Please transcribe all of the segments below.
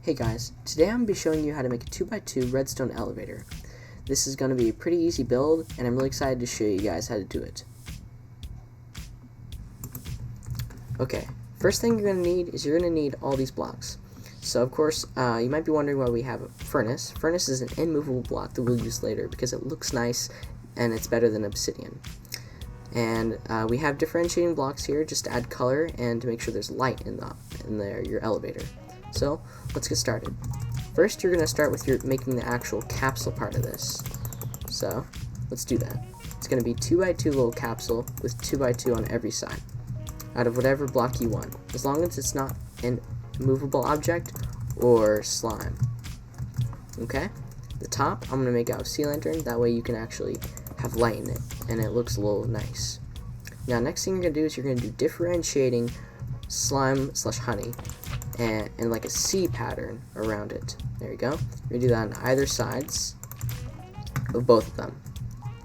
Hey guys, today I'm going to be showing you how to make a 2x2 redstone elevator. This is going to be a pretty easy build, and I'm really excited to show you guys how to do it. Okay, first thing you're going to need is you're going to need all these blocks. So of course, you might be wondering why we have a furnace. Furnace is an immovable block that we'll use later because it looks nice and it's better than obsidian. And we have differentiating blocks here just to add color and to make sure there's light in your elevator. So let's get started. First, you're going to start with making the actual capsule part of this. So let's do that. It's going to be 2x2 little capsule with 2x2 on every side out of whatever block you want, as long as it's not an immovable object or slime. Okay? The top I'm going to make out of sea lantern, that way you can actually have light in it and it looks a little nice. Now next thing you're going to do is you're going to do differentiating slime / honey and like a C pattern around it. There you go. You're going to do that on either sides of both of them.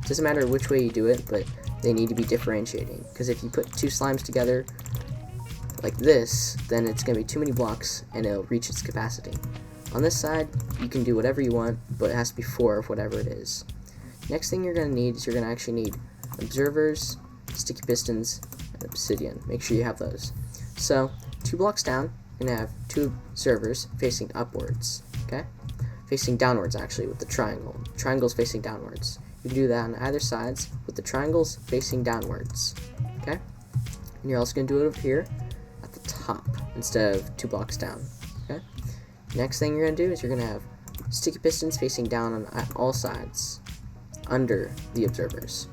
Doesn't matter which way you do it, but they need to be differentiating, because if you put two slimes together like this, then it's going to be too many blocks and it'll reach its capacity. On this side, you can do whatever you want, but it has to be 4 of whatever it is. Next thing you're going to need is you're going to actually need observers, sticky pistons, and obsidian. Make sure you have those. So 2 blocks down, you're going to have 2 observers facing upwards, okay? Facing downwards, actually, with the triangle. Triangle's facing downwards. You can do that on either sides with the triangles facing downwards, okay? And you're also going to do it over here at the top instead of 2 blocks down, okay? Next thing you're going to do is you're going to have sticky pistons facing down on all sides under the observers.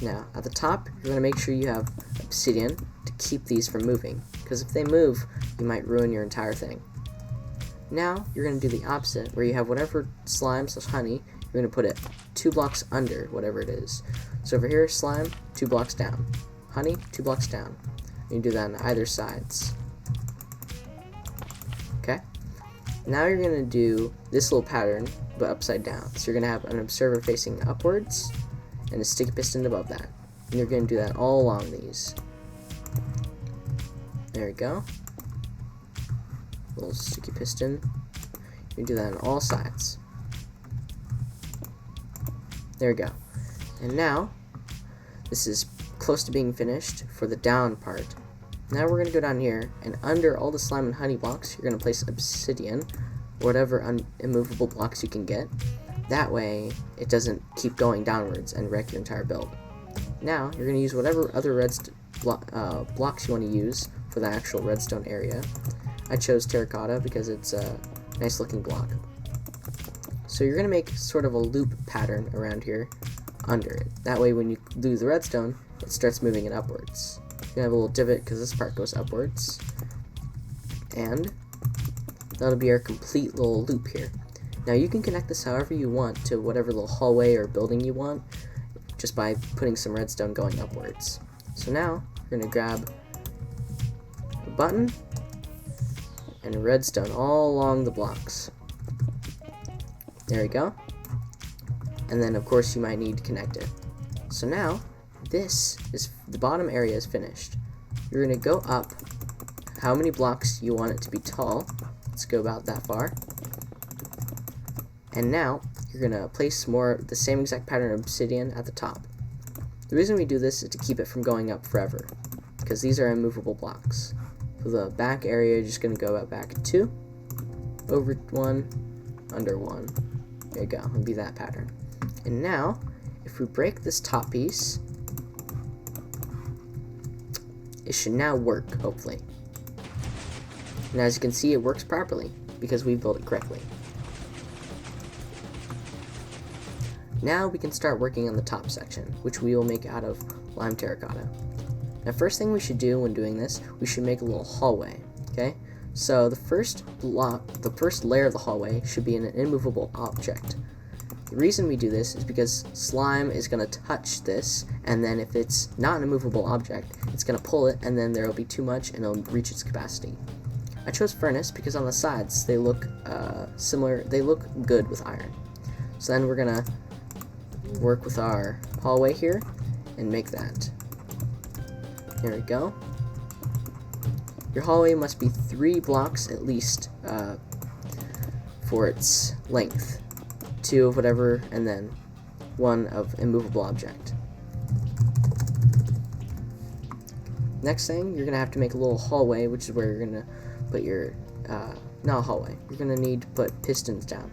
Now, at the top, you're going to make sure you have obsidian to keep these from moving, because if they move, you might ruin your entire thing. Now, you're going to do the opposite, where you have whatever slime / honey, you're going to put it 2 blocks under whatever it is. So over here, slime, 2 blocks down. Honey, 2 blocks down. You do that on either sides. Okay? Now you're going to do this little pattern, but upside down. So you're going to have an observer facing upwards, and a sticky piston above that. And you're going to do that all along these. There we go. Little sticky piston. You do that on all sides. There we go. And now, this is close to being finished for the down part. Now we're going to go down here, and under all the slime and honey blocks, you're going to place obsidian, or whatever immovable blocks you can get. That way, it doesn't keep going downwards and wreck your entire build. Now, you're going to use whatever other blocks you want to use for the actual redstone area. I chose terracotta because it's a nice looking block. So you're going to make sort of a loop pattern around here under it. That way, when you do the redstone, it starts moving it upwards. You're going to have a little divot because this part goes upwards. And that'll be our complete little loop here. Now you can connect this however you want to whatever little hallway or building you want, just by putting some redstone going upwards. So now, you're going to grab a button and a redstone all along the blocks. There we go. And then of course you might need to connect it. So now, the bottom area is finished. You're going to go up how many blocks you want it to be tall. Let's go about that far. And now, you're going to place the same exact pattern of obsidian at the top. The reason we do this is to keep it from going up forever, because these are immovable blocks. For the back area, you're just going to go about back 2, over 1, under 1. There you go, it'll be that pattern. And now, if we break this top piece, it should now work, hopefully. And as you can see, it works properly, because we built it correctly. Now we can start working on the top section, which we will make out of lime terracotta. Now first thing we should do when doing this, we should make a little hallway, okay? So the first layer of the hallway should be an immovable object. The reason we do this is because slime is going to touch this, and then if it's not an immovable object, it's going to pull it, and then there will be too much and it'll reach its capacity. I chose furnace because on the sides they look similar, they look good with iron. So then we're going to work with our hallway here and make that. There we go. You're Your hallway must be 3 blocks at least for its length. 2 of whatever, and then 1 of immovable object. Next thing, you're going to have to make a little hallway, which is where you're going to put your, not a hallway, you're going to need to put pistons down,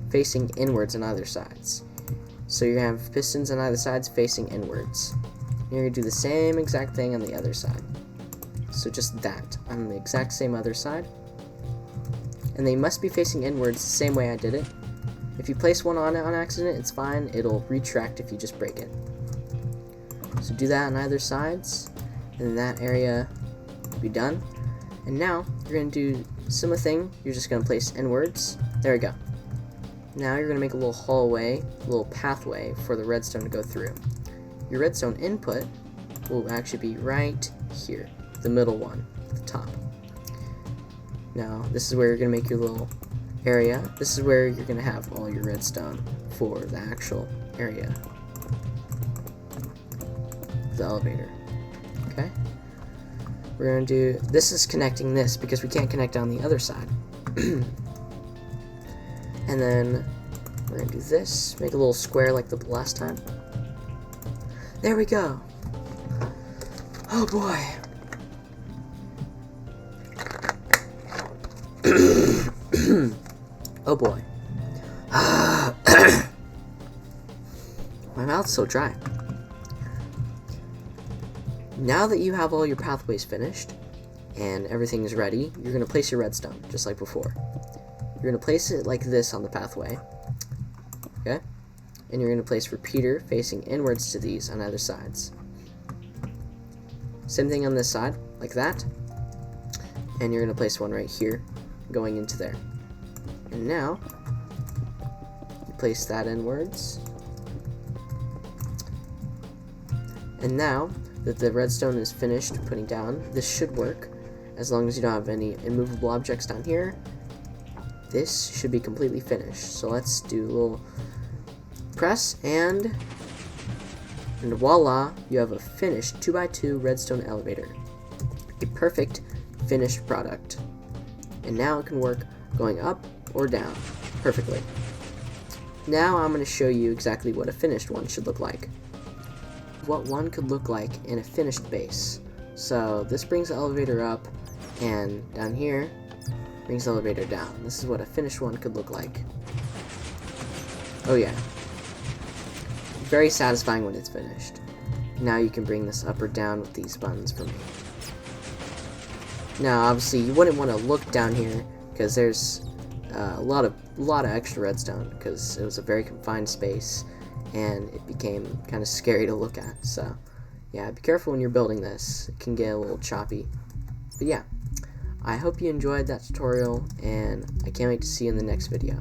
facing inwards on either sides. So you're going to have pistons on either sides facing inwards. You're going to do the same exact thing on the other side. So just that, on the exact same other side. And they must be facing inwards the same way I did it. If you place one on it on accident, it's fine, it'll retract if you just break it. So do that on either sides, and that area will be done. And now, you're going to do a similar thing, you're just going to place inwards. There we go. Now you're going to make a little hallway, a little pathway for the redstone to go through. Your redstone input will actually be right here, the middle one, at the top. Now, this is where you're going to make your little area. This is where you're going to have all your redstone for the actual area of the elevator. Okay? We're going to do, this is connecting this because we can't connect on the other side. And then we're going to do this, make a little square like the last time. There we go. Oh boy. Oh boy. My mouth's so dry. Now that you have all your pathways finished and everything is ready, you're going to place your redstone just like before. You're going to place it like this on the pathway. Okay? And you're going to place repeater facing inwards to these on either sides. Same thing on this side, like that. And you're going to place one right here, going into there. And now, you place that inwards. And now that the redstone is finished putting down, this should work, as long as you don't have any immovable objects down here. This should be completely finished. So let's do a little press, and voila, you have a finished 2x2 redstone elevator. A perfect finished product. And now it can work going up or down perfectly. Now I'm going to show you exactly what a finished one should look like. What one could look like in a finished base. So this brings the elevator up, and down here brings the elevator down. This is what a finished one could look like. Oh yeah. Very satisfying when it's finished. Now you can bring this up or down with these buttons for me. Now obviously you wouldn't want to look down here because there's a lot of extra redstone because it was a very confined space and it became kind of scary to look at. So yeah, be careful when you're building this. It can get a little choppy. But yeah, I hope you enjoyed that tutorial, and I can't wait to see you in the next video.